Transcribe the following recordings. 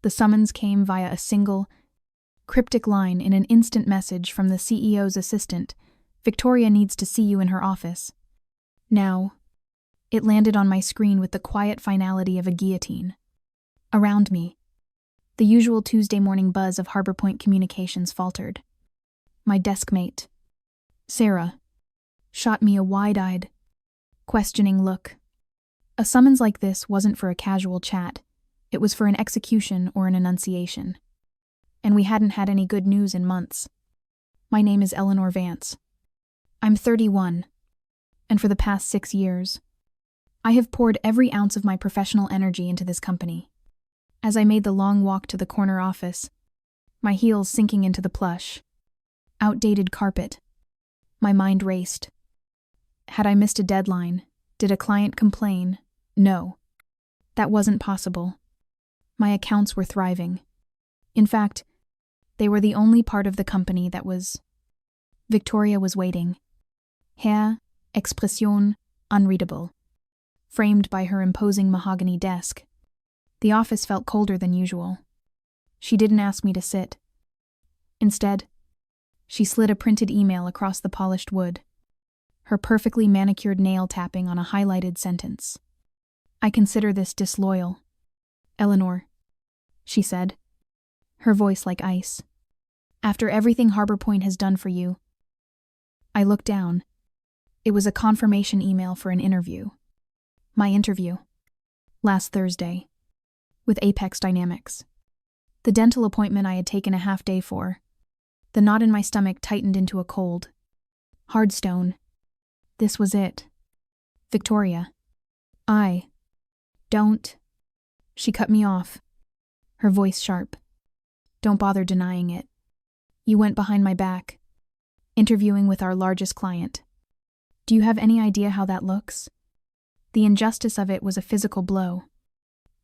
The summons came via a single, cryptic line in an instant message from the CEO's assistant. Victoria needs to see you in her office. Now. It landed on my screen with the quiet finality of a guillotine. Around me, the usual Tuesday morning buzz of Harbor Point communications faltered. My deskmate, Sarah, shot me a wide-eyed, questioning look. A summons like this wasn't for a casual chat. It was for an execution or an annunciation. And we hadn't had any good news in months. My name is Eleanor Vance. I'm 31, and for the past 6 years, I have poured every ounce of my professional energy into this company. As I made the long walk to the corner office, my heels sinking into the plush, outdated carpet, my mind raced. Had I missed a deadline? Did a client complain? No. That wasn't possible. My accounts were thriving. In fact, they were the only part of the company that was... Victoria was waiting. Hair, expression, unreadable. Framed by her imposing mahogany desk, the office felt colder than usual. She didn't ask me to sit. Instead, she slid a printed email across the polished wood, her perfectly manicured nail tapping on a highlighted sentence. I consider this disloyal. Eleanor, she said, her voice like ice. After everything Harbor Point has done for you. I looked down. It was a confirmation email for an interview. My interview. Last Thursday. With Apex Dynamics. The dental appointment I had taken a half day for. The knot in my stomach tightened into a cold. Hard stone. This was it. Victoria. Don't. She cut me off. Her voice sharp. Don't bother denying it. You went behind my back. Interviewing with our largest client. Do you have any idea how that looks? The injustice of it was a physical blow.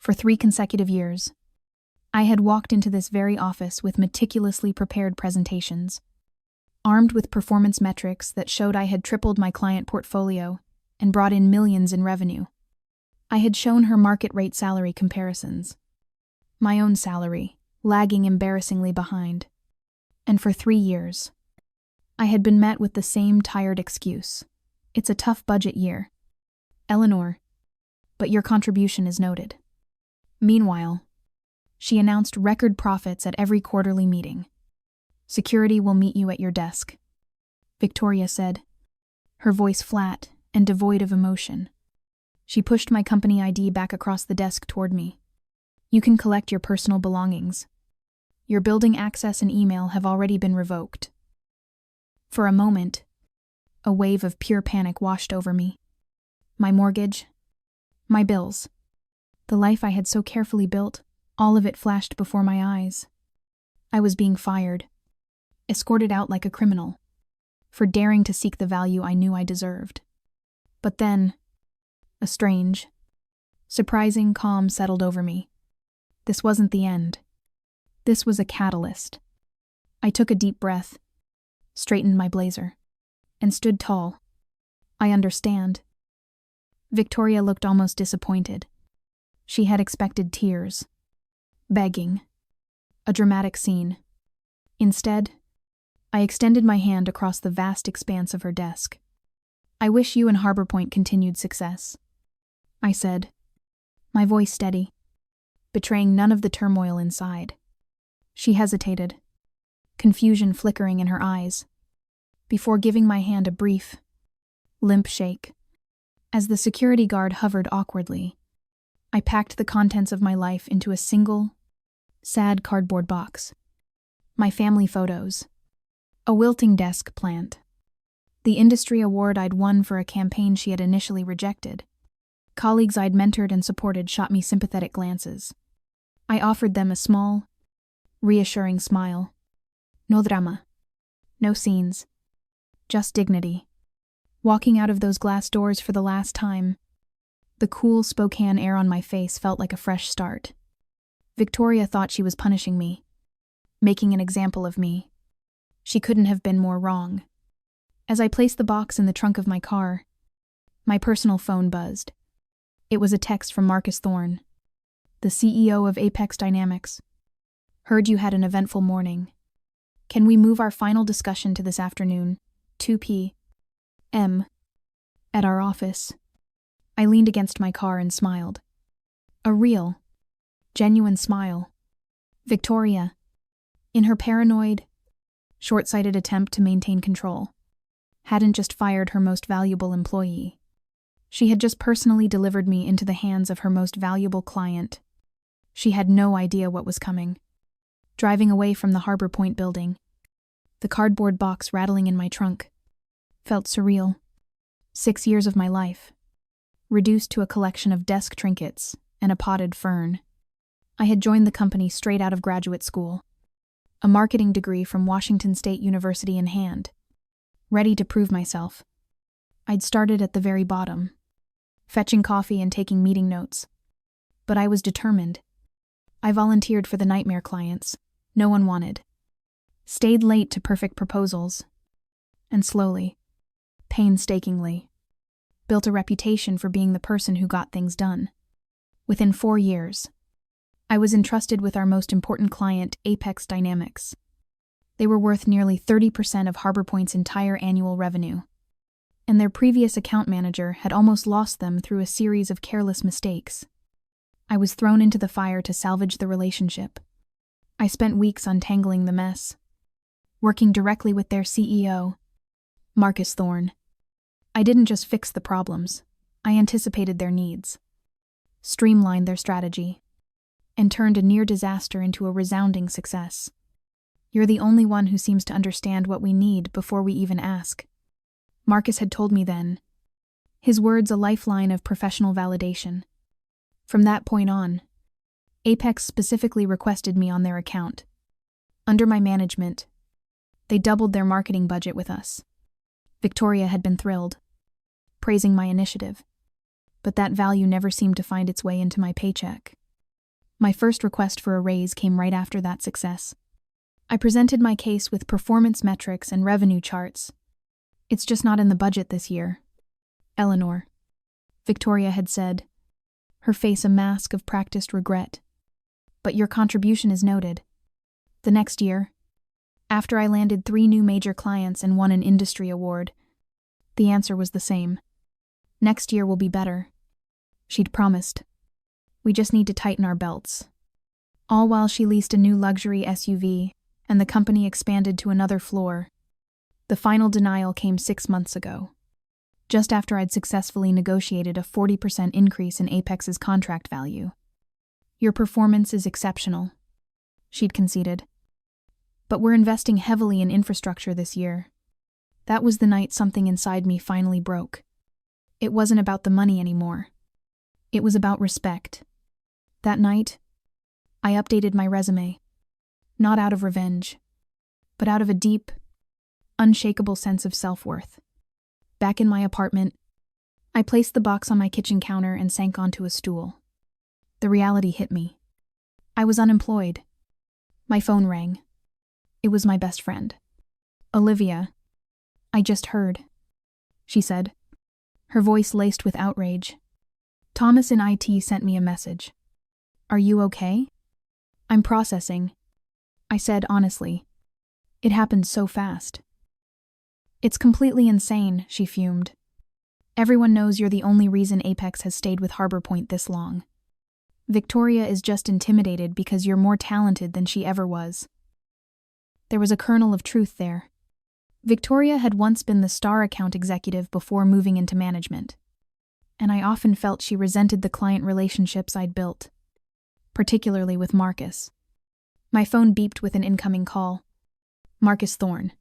For 3 consecutive years, I had walked into this very office with meticulously prepared presentations, armed with performance metrics that showed I had tripled my client portfolio and brought in millions in revenue. I had shown her market rate salary comparisons. My own salary, lagging embarrassingly behind. And for 3 years, I had been met with the same tired excuse. It's a tough budget year. Eleanor, but your contribution is noted. Meanwhile, she announced record profits at every quarterly meeting. Security will meet you at your desk, Victoria said, her voice flat and devoid of emotion. She pushed my company ID back across the desk toward me. You can collect your personal belongings. Your building access and email have already been revoked. For a moment, a wave of pure panic washed over me. My mortgage, my bills, the life I had so carefully built, all of it flashed before my eyes. I was being fired, escorted out like a criminal, for daring to seek the value I knew I deserved. But then, a strange, surprising calm settled over me. This wasn't the end. This was a catalyst. I took a deep breath, straightened my blazer, and stood tall. I understand. Victoria looked almost disappointed. She had expected tears, begging, a dramatic scene. Instead, I extended my hand across the vast expanse of her desk. I wish you and Harbor Point continued success, I said, my voice steady, betraying none of the turmoil inside. She hesitated, confusion flickering in her eyes, before giving my hand a brief, limp shake. As the security guard hovered awkwardly, I packed the contents of my life into a single, sad cardboard box. My family photos, a wilting desk plant, the industry award I'd won for a campaign she had initially rejected. Colleagues I'd mentored and supported shot me sympathetic glances. I offered them a small, reassuring smile. No drama. No scenes. Just dignity. Walking out of those glass doors for the last time, the cool Spokane air on my face felt like a fresh start. Victoria thought she was punishing me, making an example of me. She couldn't have been more wrong. As I placed the box in the trunk of my car, my personal phone buzzed. It was a text from Marcus Thorne, the CEO of Apex Dynamics, Heard you had an eventful morning. Can we move our final discussion to this afternoon, 2 p.m., at our office? I leaned against my car and smiled. A real, genuine smile. Victoria, in her paranoid, short-sighted attempt to maintain control, hadn't just fired her most valuable employee. She had just personally delivered me into the hands of her most valuable client. She had no idea what was coming. Driving away from the Harbor Point building, the cardboard box rattling in my trunk, felt surreal. 6 years of my life, reduced to a collection of desk trinkets and a potted fern. I had joined the company straight out of graduate school, a marketing degree from Washington State University in hand, ready to prove myself. I'd started at the very bottom, fetching coffee and taking meeting notes. But I was determined. I volunteered for the nightmare clients no one wanted, stayed late to perfect proposals, and slowly, painstakingly, built a reputation for being the person who got things done. Within 4 years, I was entrusted with our most important client, Apex Dynamics. They were worth nearly 30% of Harbor Point's entire annual revenue, and their previous account manager had almost lost them through a series of careless mistakes. I was thrown into the fire to salvage the relationship. I spent weeks untangling the mess, working directly with their CEO, Marcus Thorne. I didn't just fix the problems, I anticipated their needs, streamlined their strategy, and turned a near disaster into a resounding success. You're the only one who seems to understand what we need before we even ask, Marcus had told me then, his words a lifeline of professional validation. From that point on, Apex specifically requested me on their account. Under my management, they doubled their marketing budget with us. Victoria had been thrilled, praising my initiative, but that value never seemed to find its way into my paycheck. My first request for a raise came right after that success. I presented my case with performance metrics and revenue charts. It's just not in the budget this year, Eleanor, Victoria had said, her face a mask of practiced regret. But your contribution is noted. The next year, after I landed 3 new major clients and won an industry award, the answer was the same. Next year will be better, she'd promised. We just need to tighten our belts. All while she leased a new luxury SUV and the company expanded to another floor. The final denial came 6 months ago, just after I'd successfully negotiated a 40% increase in Apex's contract value. Your performance is exceptional, she'd conceded. But we're investing heavily in infrastructure this year. That was the night something inside me finally broke. It wasn't about the money anymore. It was about respect. That night, I updated my resume, not out of revenge, but out of a deep, unshakable sense of self-worth. Back in my apartment, I placed the box on my kitchen counter and sank onto a stool. The reality hit me. I was unemployed. My phone rang. It was my best friend. Olivia, I just heard, she said, her voice laced with outrage. Thomas in IT sent me a message. Are you okay? I'm processing, I said honestly. It happened so fast. It's completely insane, she fumed. Everyone knows you're the only reason Apex has stayed with Harbor Point this long. Victoria is just intimidated because you're more talented than she ever was. There was a kernel of truth there. Victoria had once been the star account executive before moving into management, and I often felt she resented the client relationships I'd built, particularly with Marcus. My phone beeped with an incoming call. Marcus Thorne.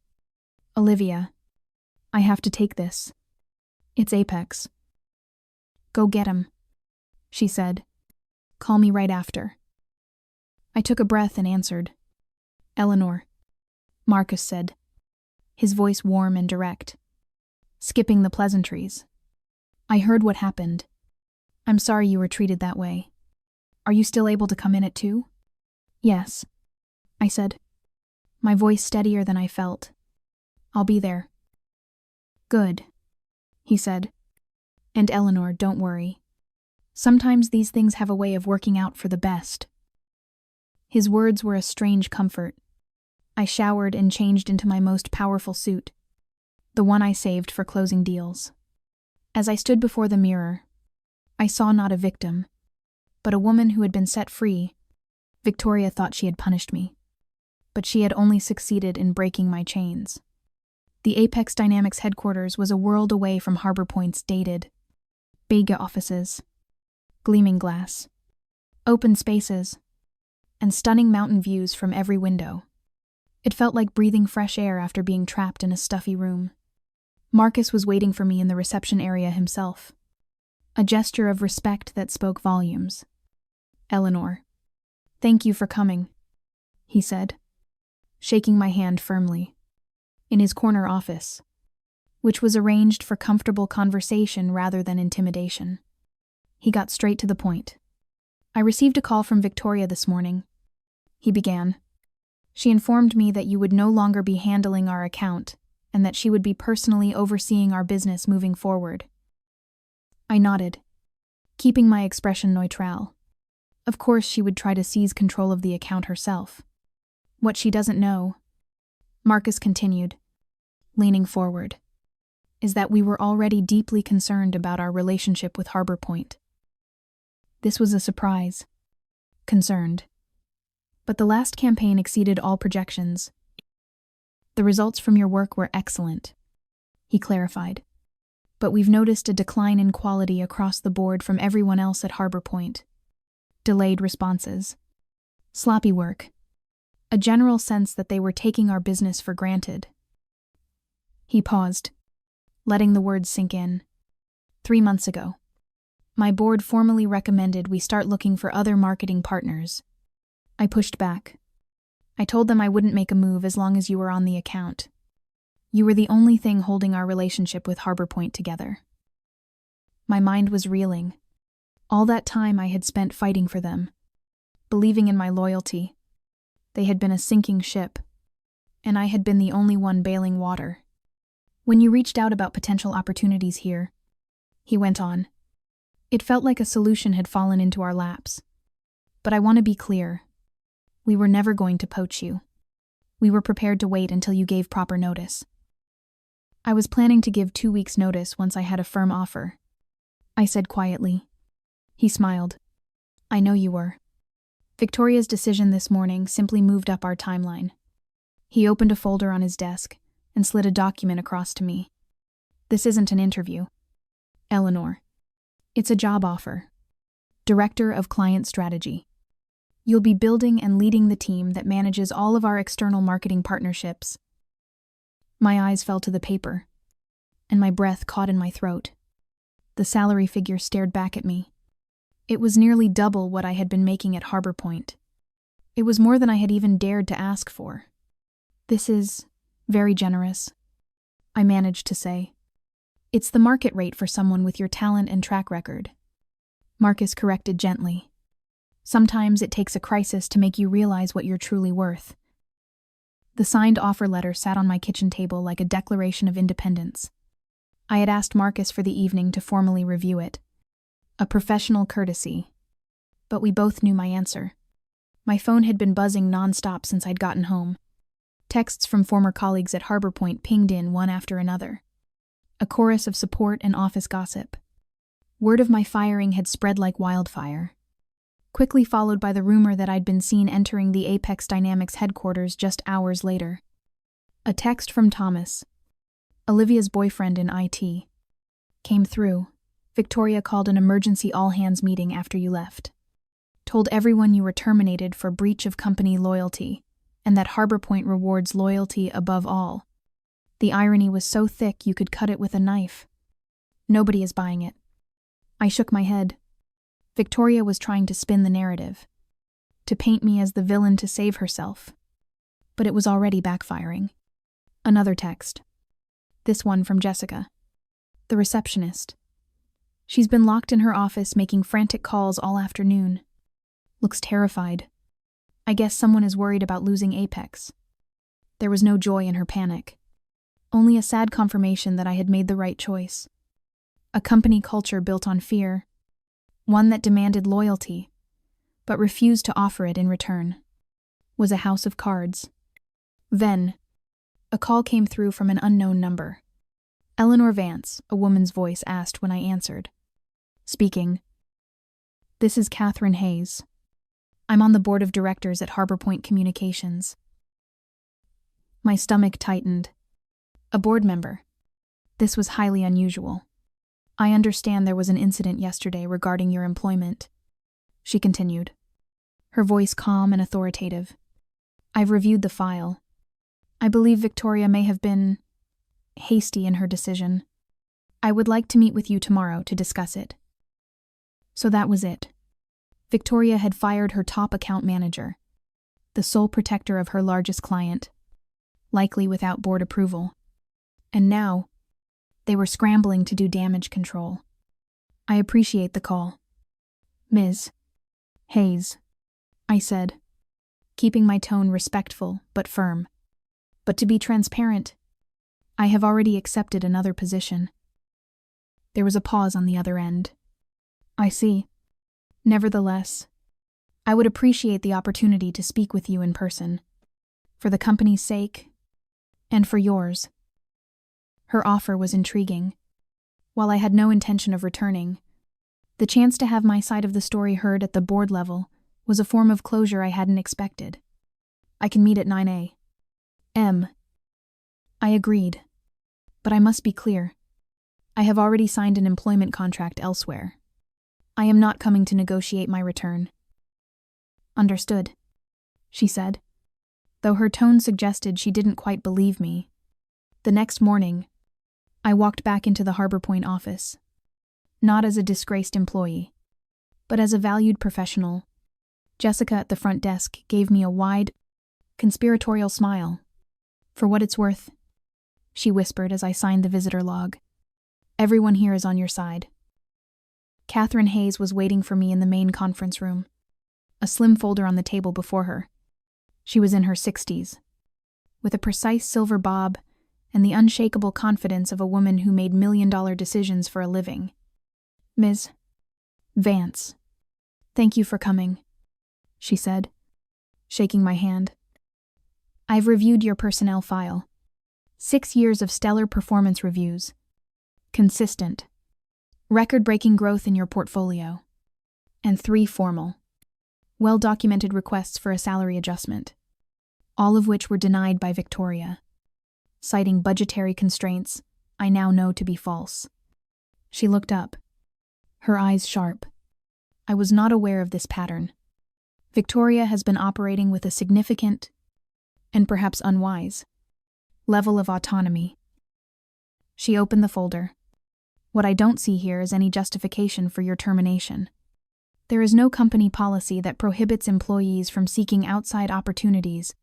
Olivia, I have to take this. It's Apex. Go get him, she said. Call me right after. I took a breath and answered. Eleanor, Marcus said, his voice warm and direct, skipping the pleasantries. I heard what happened. I'm sorry you were treated that way. Are you still able to come in at 2? Yes, I said, my voice steadier than I felt. I'll be there. Good, he said. And Eleanor, don't worry. Sometimes these things have a way of working out for the best. His words were a strange comfort. I showered and changed into my most powerful suit, the one I saved for closing deals. As I stood before the mirror, I saw not a victim, but a woman who had been set free. Victoria thought she had punished me, but she had only succeeded in breaking my chains. The Apex Dynamics headquarters was a world away from Harbor Point's dated, beige offices, gleaming glass, open spaces, and stunning mountain views from every window. It felt like breathing fresh air after being trapped in a stuffy room. Marcus was waiting for me in the reception area himself, a gesture of respect that spoke volumes. "Eleanor, thank you for coming," he said, shaking my hand firmly. In his corner office, which was arranged for comfortable conversation rather than intimidation. He got straight to the point. "I received a call from Victoria this morning," he began. "She informed me that you would no longer be handling our account and that she would be personally overseeing our business moving forward." I nodded, keeping my expression neutral. Of course she would try to seize control of the account herself. "What she doesn't know," Marcus continued, leaning forward, "is that we were already deeply concerned about our relationship with Harbor Point." This was a surprise. Concerned. But the last campaign exceeded all projections. "The results from your work were excellent," he clarified. "But we've noticed a decline in quality across the board from everyone else at Harbor Point. Delayed responses. Sloppy work. A general sense that they were taking our business for granted." He paused, letting the words sink in. 3 months ago, my board formally recommended we start looking for other marketing partners. I pushed back. I told them I wouldn't make a move as long as you were on the account. You were the only thing holding our relationship with Harbor Point together. My mind was reeling. All that time I had spent fighting for them, believing in my loyalty. They had been a sinking ship, and I had been the only one bailing water. "When you reached out about potential opportunities here," he went on, "it felt like a solution had fallen into our laps. But I want to be clear. We were never going to poach you. We were prepared to wait until you gave proper notice." "I was planning to give 2 weeks' notice once I had a firm offer," I said quietly. He smiled. "I know you were. Victoria's decision this morning simply moved up our timeline." He opened a folder on his desk and slid a document across to me. "This isn't an interview, Eleanor. It's a job offer. Director of Client Strategy. You'll be building and leading the team that manages all of our external marketing partnerships." My eyes fell to the paper, and my breath caught in my throat. The salary figure stared back at me. It was nearly double what I had been making at Harbor Point. It was more than I had even dared to ask for. "This is very generous," I managed to say. "It's the market rate for someone with your talent and track record," Marcus corrected gently. "Sometimes it takes a crisis to make you realize what you're truly worth." The signed offer letter sat on my kitchen table like a declaration of independence. I had asked Marcus for the evening to formally review it. A professional courtesy. But we both knew my answer. My phone had been buzzing nonstop since I'd gotten home. Texts from former colleagues at Harbor Point pinged in one after another. A chorus of support and office gossip. Word of my firing had spread like wildfire, quickly followed by the rumor that I'd been seen entering the Apex Dynamics headquarters just hours later. A text from Thomas, Olivia's boyfriend in IT, came through. "Victoria called an emergency all-hands meeting after you left. Told everyone you were terminated for breach of company loyalty, and that Harbor Point rewards loyalty above all." The irony was so thick you could cut it with a knife. Nobody is buying it. I shook my head. Victoria was trying to spin the narrative, to paint me as the villain to save herself. But it was already backfiring. Another text. This one from Jessica, the receptionist. "She's been locked in her office making frantic calls all afternoon. Looks terrified. I guess someone is worried about losing Apex." There was no joy in her panic. Only a sad confirmation that I had made the right choice. A company culture built on fear. One that demanded loyalty, but refused to offer it in return. was a house of cards. Then, a call came through from an unknown number. Eleanor Vance, a woman's voice asked when I answered. Speaking. This is Catherine Hayes. I'm on the board of directors at Harbor Point Communications. My stomach tightened. A board member. This was highly unusual. I understand there was an incident yesterday regarding your employment. She continued, her voice calm and authoritative. I've reviewed the file. I believe Victoria may have been hasty in her decision. I would like to meet with you tomorrow to discuss it. So that was it. Victoria had fired her top account manager, the sole protector of her largest client, likely without board approval. And now, they were scrambling to do damage control. I appreciate the call. Ms. Hayes, I said, keeping my tone respectful but firm. But to be transparent, I have already accepted another position. There was a pause on the other end. I see. Nevertheless, I would appreciate the opportunity to speak with you in person, for the company's sake, and for yours. Her offer was intriguing. While I had no intention of returning, the chance to have my side of the story heard at the board level was a form of closure I hadn't expected. I can meet at 9 a.m. I agreed, but I must be clear. I have already signed an employment contract elsewhere. I am not coming to negotiate my return. Understood, she said, though her tone suggested she didn't quite believe me. The next morning, I walked back into the Harbor Point office, not as a disgraced employee, but as a valued professional. Jessica at the front desk gave me a wide, conspiratorial smile. For what it's worth, she whispered as I signed the visitor log. Everyone here is on your side. Catherine Hayes was waiting for me in the main conference room, a slim folder on the table before her. She was in her 60s, with a precise silver bob and the unshakable confidence of a woman who made million-dollar decisions for a living. Ms. Vance, thank you for coming, she said, shaking my hand. I've reviewed your personnel file. 6 years of stellar performance reviews. Consistent. Record-breaking growth in your portfolio. And 3 formal, well-documented requests for a salary adjustment, all of which were denied by Victoria, citing budgetary constraints I now know to be false. She looked up, her eyes sharp. I was not aware of this pattern. Victoria has been operating with a significant, and perhaps unwise, level of autonomy. She opened the folder. What I don't see here is any justification for your termination. There is no company policy that prohibits employees from seeking outside opportunities.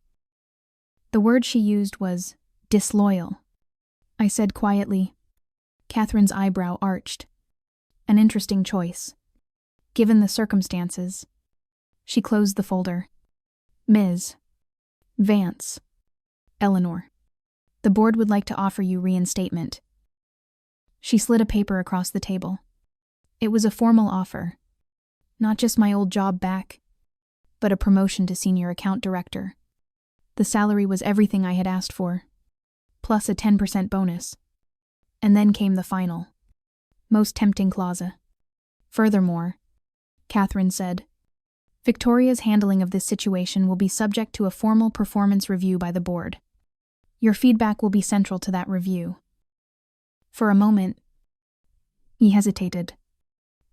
The word she used was disloyal. I said quietly. Catherine's eyebrow arched. An interesting choice, given the circumstances. She closed the folder. Ms. Vance. Eleanor. The board would like to offer you reinstatement. She slid a paper across the table. It was a formal offer. Not just my old job back, but a promotion to senior account director. The salary was everything I had asked for, plus a 10% bonus. And then came the final, most tempting clause. Furthermore, Catherine said, Victoria's handling of this situation will be subject to a formal performance review by the board. Your feedback will be central to that review. For a moment, he hesitated.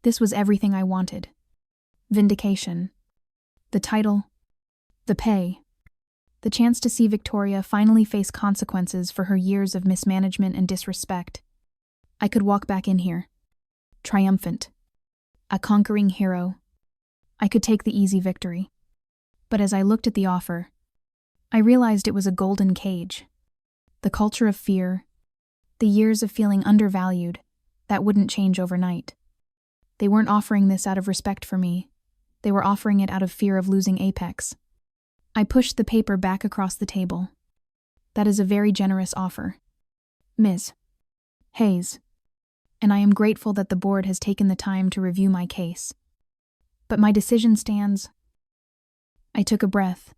This was everything I wanted. Vindication. The title. The pay. The chance to see Victoria finally face consequences for her years of mismanagement and disrespect. I could walk back in here, triumphant, a conquering hero. I could take the easy victory. But as I looked at the offer, I realized it was a golden cage. The culture of fear, the years of feeling undervalued, that wouldn't change overnight. They weren't offering this out of respect for me. They were offering it out of fear of losing Apex. I pushed the paper back across the table. That is a very generous offer, Ms. Hayes, and I am grateful that the board has taken the time to review my case. But my decision stands. I took a breath.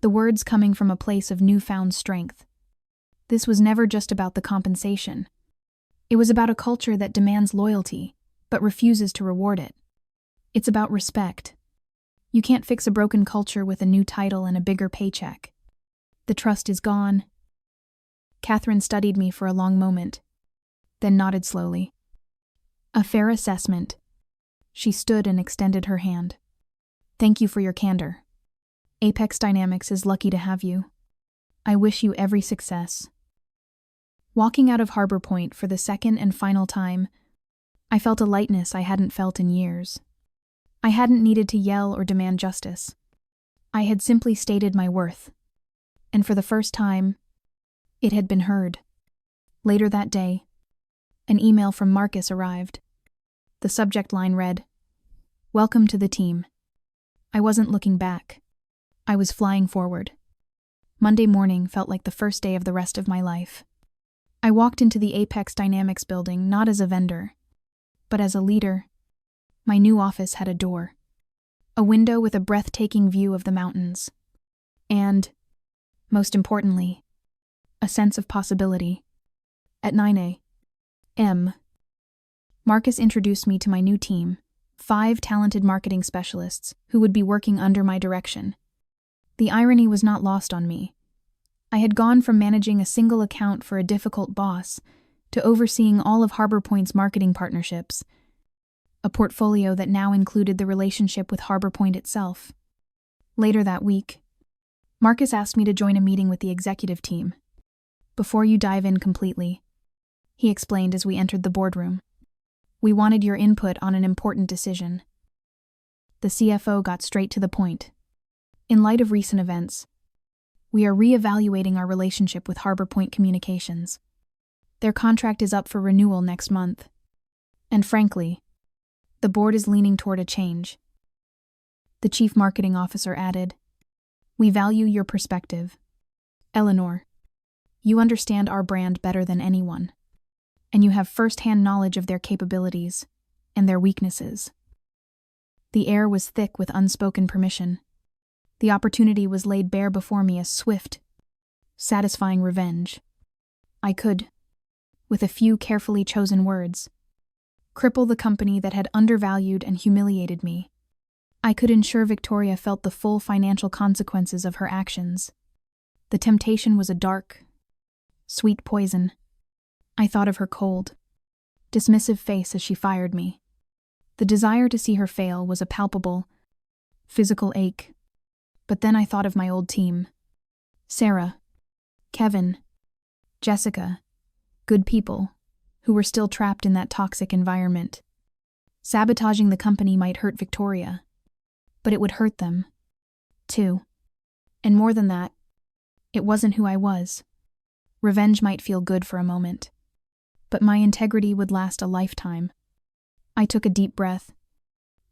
the words coming from a place of newfound strength. This was never just about the compensation. It was about a culture that demands loyalty, but refuses to reward it. It's about respect. You can't fix a broken culture with a new title and a bigger paycheck. The trust is gone. Catherine studied me for a long moment, then nodded slowly. A fair assessment. She stood and extended her hand. Thank you for your candor. Apex Dynamics is lucky to have you. I wish you every success. Walking out of Harbor Point for the second and final time, I felt a lightness I hadn't felt in years. I hadn't needed to yell or demand justice. I had simply stated my worth. And for the first time, it had been heard. Later that day, an email from Marcus arrived. The subject line read, "Welcome to the team." I wasn't looking back. I was flying forward. Monday morning felt like the first day of the rest of my life. I walked into the Apex Dynamics building not as a vendor, but as a leader. My new office had a door, a window with a breathtaking view of the mountains, and, most importantly, a sense of possibility. At 9 a.m., Marcus introduced me to my new team, 5 talented marketing specialists who would be working under my direction. The irony was not lost on me. I had gone from managing a single account for a difficult boss to overseeing all of Harbor Point's marketing partnerships, a portfolio that now included the relationship with Harbor Point itself. Later that week, Marcus asked me to join a meeting with the executive team. Before you dive in completely, he explained as we entered the boardroom, we wanted your input on an important decision. The CFO got straight to the point. In light of recent events, we are re-evaluating our relationship with Harbor Point Communications. Their contract is up for renewal next month. And frankly, the board is leaning toward a change. The chief marketing officer added, we value your perspective. Eleanor, you understand our brand better than anyone, and you have first-hand knowledge of their capabilities and their weaknesses. The air was thick with unspoken permission. The opportunity was laid bare before me as swift, satisfying revenge. I could, with a few carefully chosen words, cripple the company that had undervalued and humiliated me. I could ensure Victoria felt the full financial consequences of her actions. The temptation was a dark, sweet poison. I thought of her cold, dismissive face as she fired me. The desire to see her fail was a palpable, physical ache. But then I thought of my old team. Sarah, Kevin, Jessica, good people, who were still trapped in that toxic environment. Sabotaging the company might hurt Victoria, but it would hurt them, too. And more than that, it wasn't who I was. Revenge might feel good for a moment, but my integrity would last a lifetime. I took a deep breath.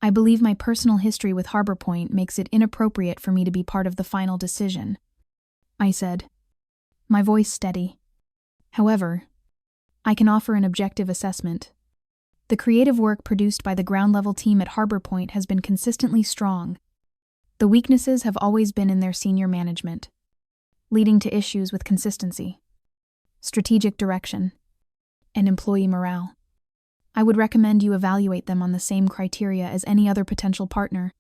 I believe my personal history with Harbor Point makes it inappropriate for me to be part of the final decision, I said, my voice steady. However, I can offer an objective assessment. The creative work produced by the ground-level team at Harbor Point has been consistently strong. The weaknesses have always been in their senior management, leading to issues with consistency, strategic direction, and employee morale. I would recommend you evaluate them on the same criteria as any other potential partner,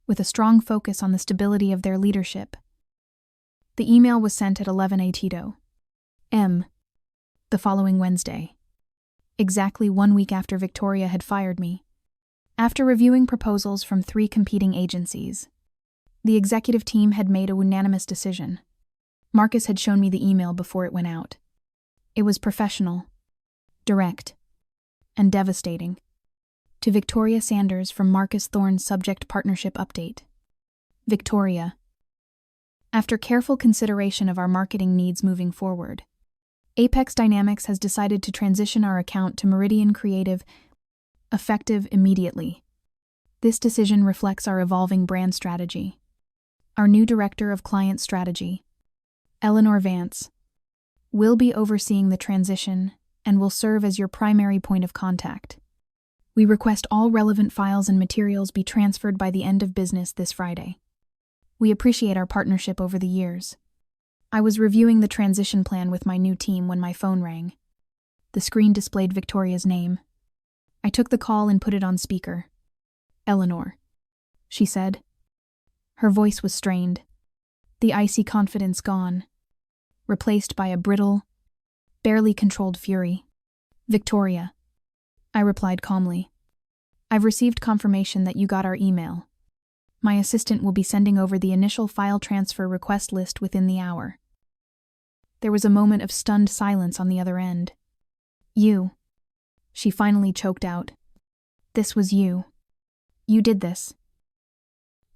with a strong focus on the stability of their leadership. The email was sent at 11 a.m. the following Wednesday, exactly 1 week after Victoria had fired me. After reviewing proposals from 3 competing agencies, the executive team had made a unanimous decision. Marcus had shown me the email before it went out. It was professional, direct, and devastating. To Victoria Sanders from Marcus Thorne's Subject Partnership Update. Victoria. After careful consideration of our marketing needs moving forward, Apex Dynamics has decided to transition our account to Meridian Creative, effective immediately. This decision reflects our evolving brand strategy. Our new Director of Client Strategy, Eleanor Vance, will be overseeing the transition and will serve as your primary point of contact. We request all relevant files and materials be transferred by the end of business this Friday. We appreciate our partnership over the years. I was reviewing the transition plan with my new team when my phone rang. The screen displayed Victoria's name. I took the call and put it on speaker. "Eleanor," she said. Her voice was strained, the icy confidence gone, replaced by a brittle, barely controlled fury. "Victoria," I replied calmly. "I've received confirmation that you got our email. My assistant will be sending over the initial file transfer request list within the hour." There was a moment of stunned silence on the other end. "You," she finally choked out. "This was you. You did this."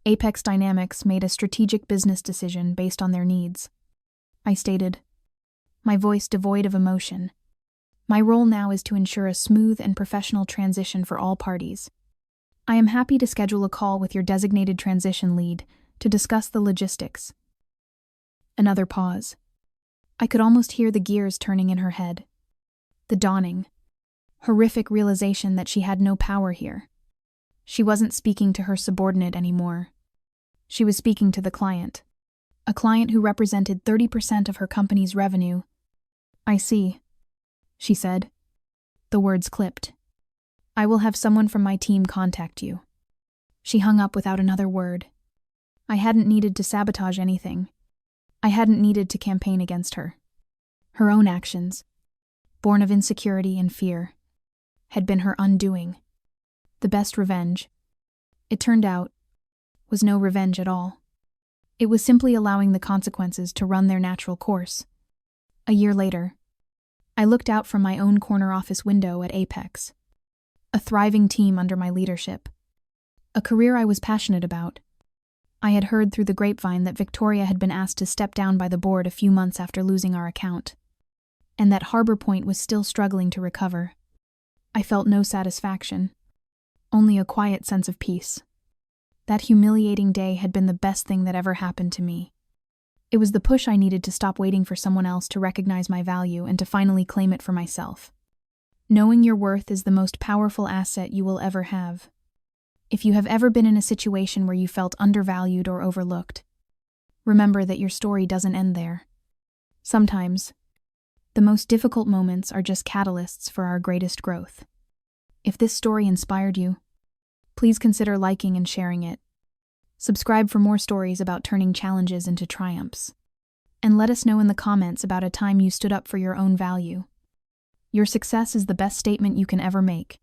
Apex Dynamics made a strategic business decision based on their needs, I stated, my voice devoid of emotion. "My role now is to ensure a smooth and professional transition for all parties. I am happy to schedule a call with your designated transition lead to discuss the logistics." Another pause. I could almost hear the gears turning in her head. The dawning, horrific realization that she had no power here. She wasn't speaking to her subordinate anymore. She was speaking to the client, a client who represented 30% of her company's revenue. "I see," she said. The words clipped. "I will have someone from my team contact you." She hung up without another word. I hadn't needed to sabotage anything. I hadn't needed to campaign against her. Her own actions, born of insecurity and fear, had been her undoing. The best revenge, it turned out, was no revenge at all. It was simply allowing the consequences to run their natural course. A year later, I looked out from my own corner office window at Apex. A thriving team under my leadership. A career I was passionate about. I had heard through the grapevine that Victoria had been asked to step down by the board a few months after losing our account, and that Harbor Point was still struggling to recover. I felt no satisfaction, only a quiet sense of peace. That humiliating day had been the best thing that ever happened to me. It was the push I needed to stop waiting for someone else to recognize my value and to finally claim it for myself. Knowing your worth is the most powerful asset you will ever have. If you have ever been in a situation where you felt undervalued or overlooked, remember that your story doesn't end there. Sometimes, the most difficult moments are just catalysts for our greatest growth. If this story inspired you, please consider liking and sharing it. Subscribe for more stories about turning challenges into triumphs. And let us know in the comments about a time you stood up for your own value. Your success is the best statement you can ever make.